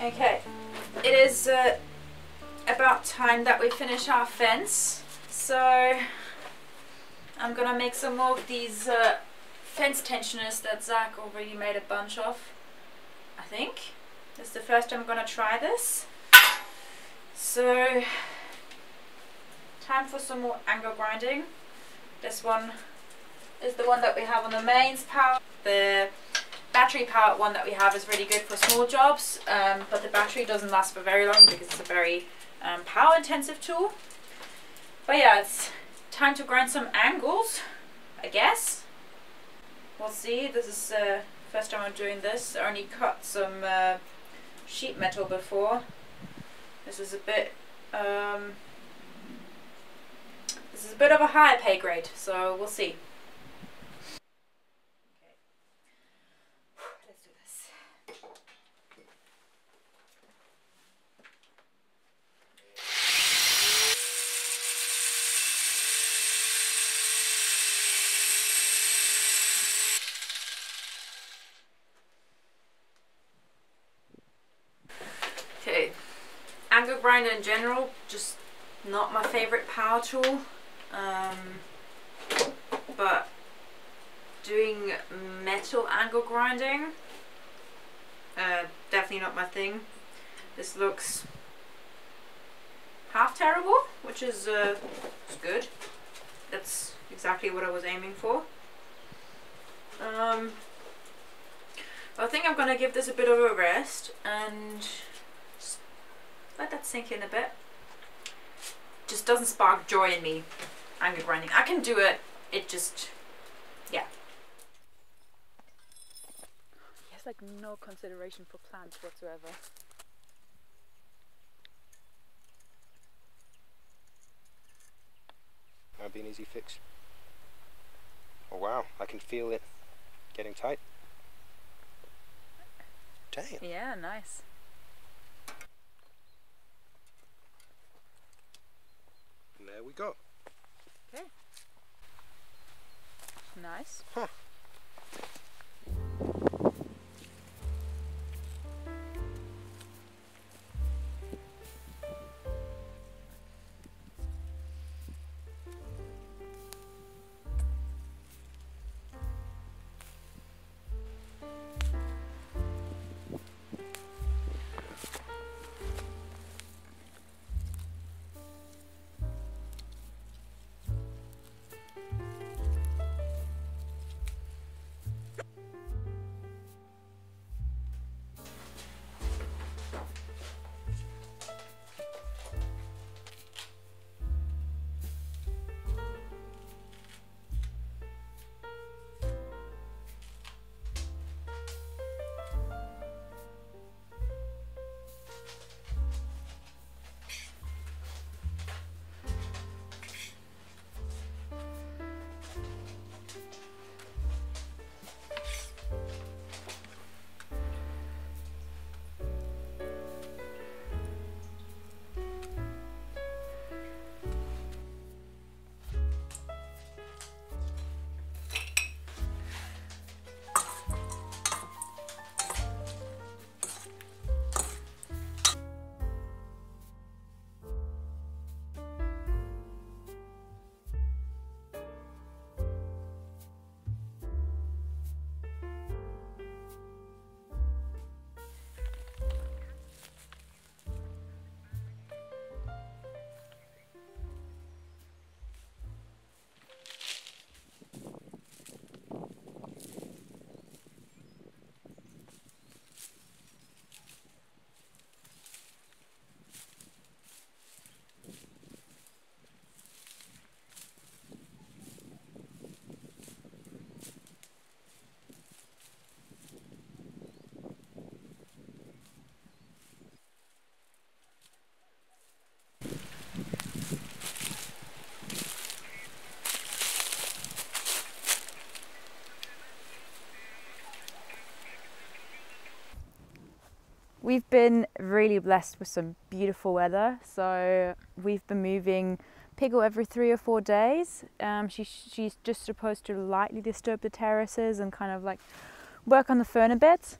Okay, it is about time that we finish our fence, so I'm gonna make some more of these fence tensioners that Zach already made a bunch of. I think this is the first time I'm gonna try this, so time for some more angle grinding. This one is the one that we have on the mains power. The battery powered one that we have is really good for small jobs, but the battery doesn't last for very long because it's a very power intensive tool. But yeah, it's time to grind some angles, I guess. We'll see. This is the first time I'm doing this. I only cut some sheet metal before. This is a bit of a higher pay grade, so we'll see. Okay, angle grinder in general, just not my favorite power tool, but doing metal angle grinding, definitely not my thing. This looks half terrible, which is good. That's exactly what I was aiming for. I think I'm gonna give this a bit of a rest and just let that sink in a bit. Just doesn't spark joy in me, angle grinding. I can do it, it just, yeah. He has like no consideration for plants whatsoever. That'd be an easy fix. Oh wow, I can feel it getting tight. Damn. Yeah, nice. And there we go. Okay. Nice. Huh. We've been really blessed with some beautiful weather, so we've been moving Piggle every 3 or 4 days. She's just supposed to lightly disturb the terraces and kind of like work on the fern a bit.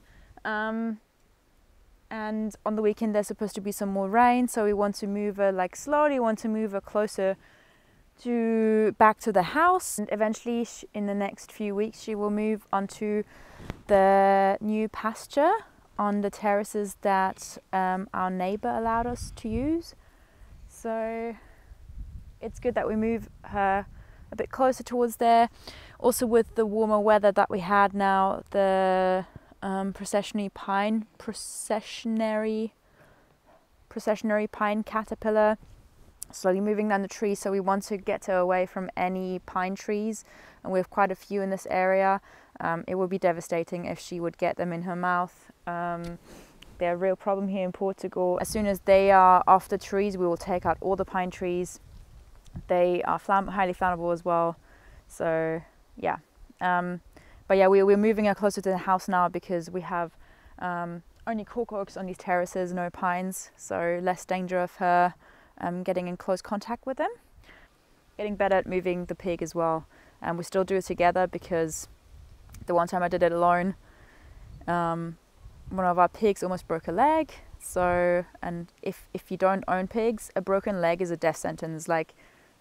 and on the weekend there's supposed to be some more rain, so we want to move her like slowly, want to move her closer to back to the house, and eventually in the next few weeks she will move onto the new pasture on the terraces that our neighbor allowed us to use. So it's good that we move her a bit closer towards there. Also, with the warmer weather that we had now, the processionary pine caterpillar slowly moving down the tree, so we want to get her away from any pine trees, and we have quite a few in this area. It would be devastating if she would get them in her mouth. They're a real problem here in Portugal. As soon as they are off the trees, we will take out all the pine trees. They are highly flammable as well. So yeah, but yeah, we're moving her closer to the house now because we have only cork oaks on these terraces, no pines, so less danger of her getting in close contact with them. Getting better at moving the pig as well, and we still do it together because the one time I did it alone, one of our pigs almost broke a leg. So, and if you don't own pigs, a broken leg is a death sentence. Like,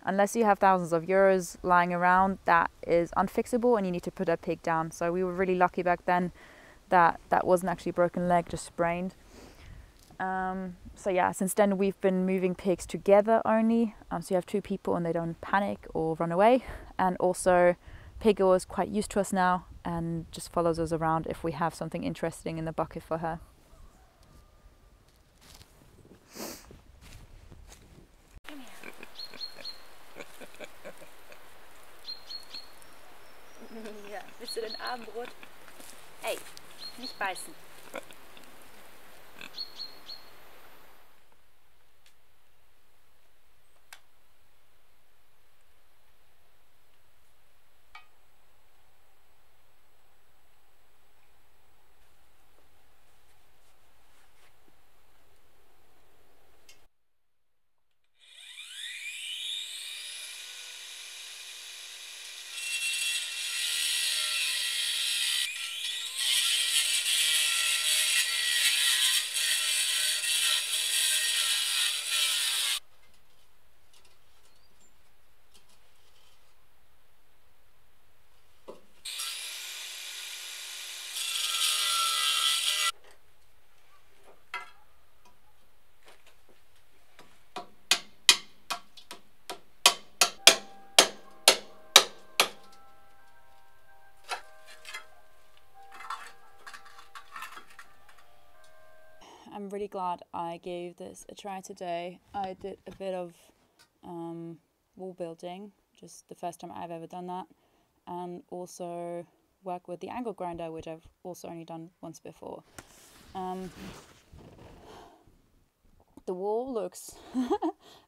unless you have thousands of euros lying around, that is unfixable and you need to put a pig down. So we were really lucky back then that that wasn't actually a broken leg, just sprained. So yeah, since then we've been moving pigs together only. So you have two people and they don't panic or run away. And also Piggle is quite used to us now and just follows us around if we have something interesting in the bucket for her. Ja, willst du denn Abendbrot? Hey, nicht beißen. I'm really glad I gave this a try today. I did a bit of wall building, just the first time I've ever done that, and also work with the angle grinder, which I've also only done once before. The wall looks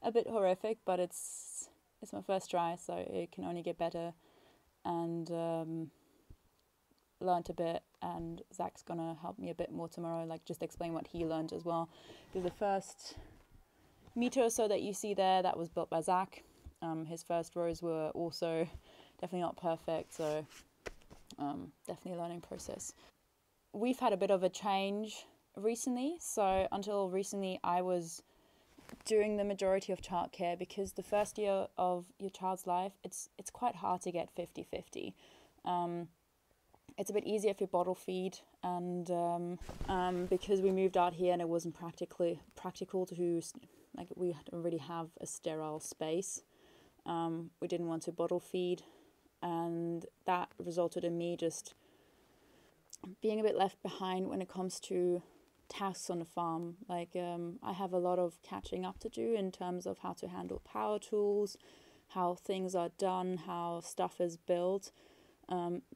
a bit horrific, but it's my first try, so it can only get better. And learned a bit, and Zach's gonna help me a bit more tomorrow, like just explain what he learned as well, because the first meter or so that you see there, that was built by Zach. His first rows were also definitely not perfect, so definitely a learning process. We've had a bit of a change recently, so until recently I was doing the majority of childcare, because the first year of your child's life, it's quite hard to get 50-50. It's a bit easier if you bottle feed, and because we moved out here and it wasn't practical to, like, we don't really have a sterile space, we didn't want to bottle feed, and that resulted in me just being a bit left behind when it comes to tasks on the farm. Like, I have a lot of catching up to do in terms of how to handle power tools, how things are done, how stuff is built.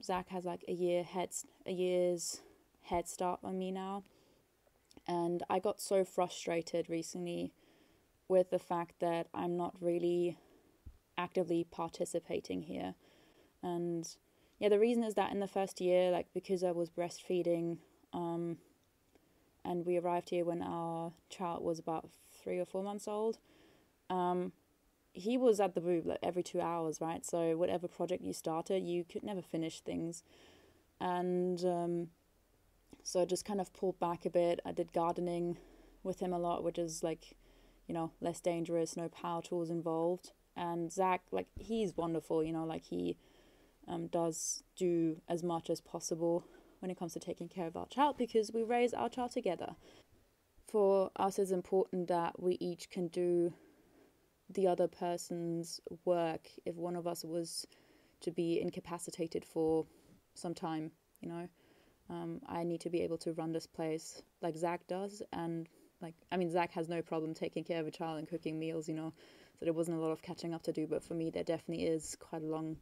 Zach has like a year's head start on me now, and I got so frustrated recently with the fact that I'm not really actively participating here. And yeah, the reason is that in the first year, like, because I was breastfeeding, and we arrived here when our child was about 3 or 4 months old, he was at the boob like every 2 hours, right? So whatever project you started, you could never finish things. And So I just kind of pulled back a bit. I did gardening with him a lot, which is like, you know, less dangerous, no power tools involved. And Zach, like, he's wonderful, you know, like he does do as much as possible when it comes to taking care of our child, because we raise our child together. For us, it's important that we each can do the other person's work if one of us was to be incapacitated for some time, you know. I need to be able to run this place like Zach does, and like, I mean, Zach has no problem taking care of a child and cooking meals, you know, so there wasn't a lot of catching up to do, but for me there definitely is quite a long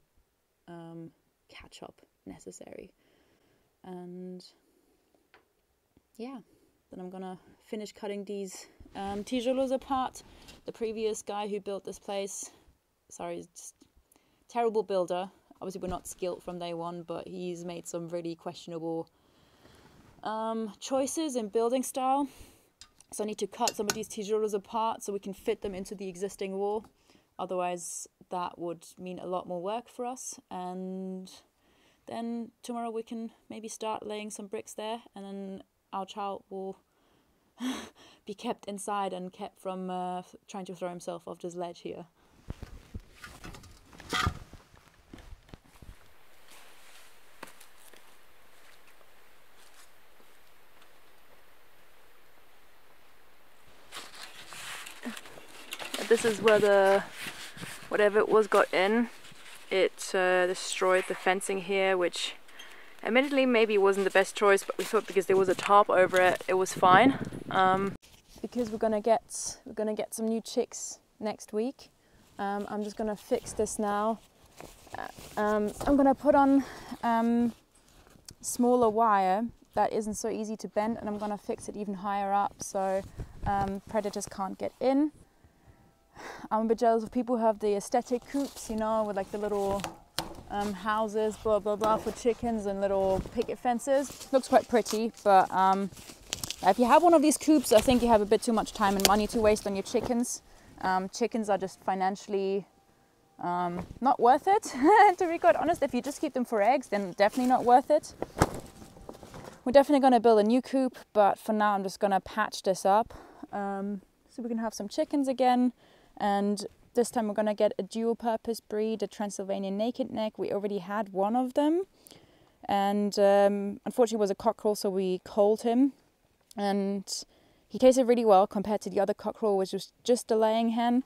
catch up necessary. And yeah, then I'm gonna finish cutting these tijolos apart. The previous guy who built this place, sorry, just terrible builder. Obviously we're not skilled from day one, but he's made some really questionable choices in building style. So I need to cut some of these tijolos apart so we can fit them into the existing wall. Otherwise that would mean a lot more work for us. And then tomorrow we can maybe start laying some bricks there, and then our child will be kept inside and kept from trying to throw himself off this ledge here. This is where the whatever it was got in. It destroyed the fencing here, which admittedly maybe wasn't the best choice, but we thought because there was a tarp over it, it was fine. Because we're gonna get some new chicks next week. I'm just gonna fix this now. I'm gonna put on smaller wire that isn't so easy to bend, and I'm gonna fix it even higher up so predators can't get in. I'm a bit jealous of people who have the aesthetic coops, you know, with like the little houses, blah blah blah, for chickens and little picket fences. Looks quite pretty, but if you have one of these coops, I think you have a bit too much time and money to waste on your chickens. Chickens are just financially not worth it, to be quite honest. If you just keep them for eggs, then definitely not worth it. We're definitely going to build a new coop, but for now I'm just going to patch this up so we can have some chickens again. And this time we're going to get a dual purpose breed, a Transylvanian naked neck. We already had one of them, and unfortunately it was a cockerel, so we culled him, and he tasted really well compared to the other cockerel, which was just a laying hen.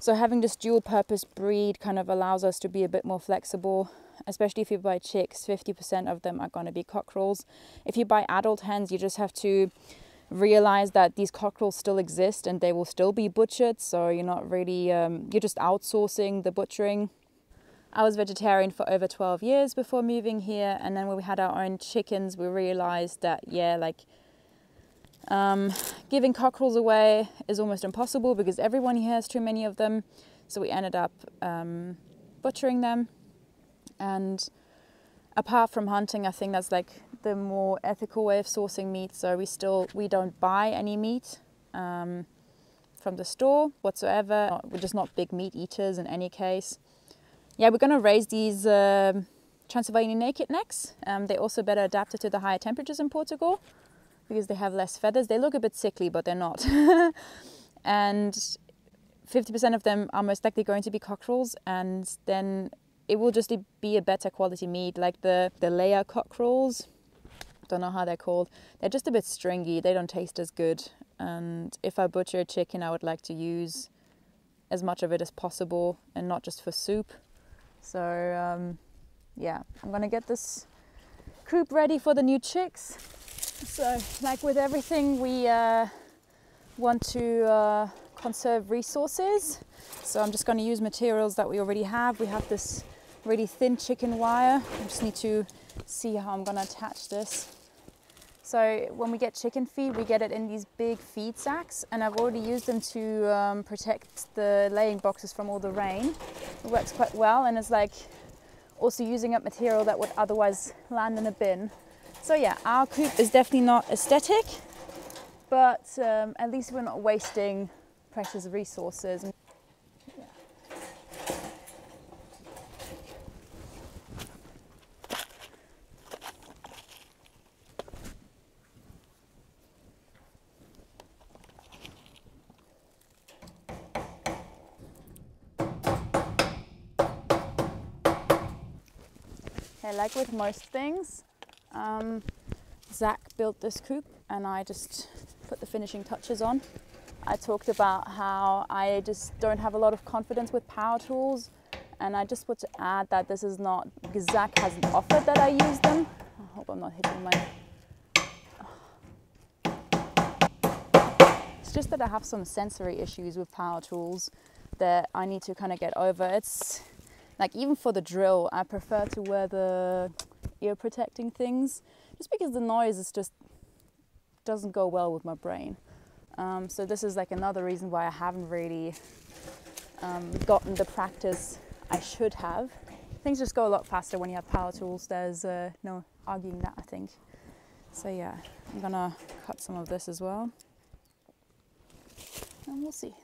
So having this dual purpose breed kind of allows us to be a bit more flexible, especially if you buy chicks. 50% of them are going to be cockerels. If you buy adult hens, you just have to realize that these cockerels still exist and they will still be butchered, so you're not really you're just outsourcing the butchering. I was vegetarian for over 12 years before moving here, and then when we had our own chickens we realized that giving cockerels away is almost impossible because everyone here has too many of them, so we ended up butchering them. And apart from hunting, I think that's like the more ethical way of sourcing meat. So we don't buy any meat from the store whatsoever. We're just not big meat eaters in any case. Yeah, we're going to raise these Transylvanian naked necks. They're also better adapted to the higher temperatures in Portugal because they have less feathers. They look a bit sickly, but they're not. And 50% of them are most likely going to be cockerels, and then it will just be a better quality meat, like the layer cockerels. Don't know how they're called. They're just a bit stringy. They don't taste as good. And if I butcher a chicken, I would like to use as much of it as possible and not just for soup. So yeah, I'm gonna get this coop ready for the new chicks. So like with everything, we want to conserve resources. So I'm just going to use materials that we already have. We have this really thin chicken wire. I just need to see how I'm going to attach this. So when we get chicken feed, we get it in these big feed sacks, and I've already used them to protect the laying boxes from all the rain. It works quite well, and it's like also using up material that would otherwise land in a bin. So yeah, our coop is definitely not aesthetic, but at least we're not wasting precious resources. Yeah. Okay, like with most things, Zach built this coupe and I just put the finishing touches on. I talked about how I just don't have a lot of confidence with power tools, and I just want to add that this is not because Zach hasn't offered that I use them. I hope I'm not hitting my... It's just that I have some sensory issues with power tools that I need to kind of get over. It's like, even for the drill, I prefer to wear the ear protecting things just because the noise is just doesn't go well with my brain. So this is like another reason why I haven't really gotten the practice I should have. Things just go a lot faster when you have power tools. There's no arguing that, I think. So yeah, I'm gonna cut some of this as well, and we'll see.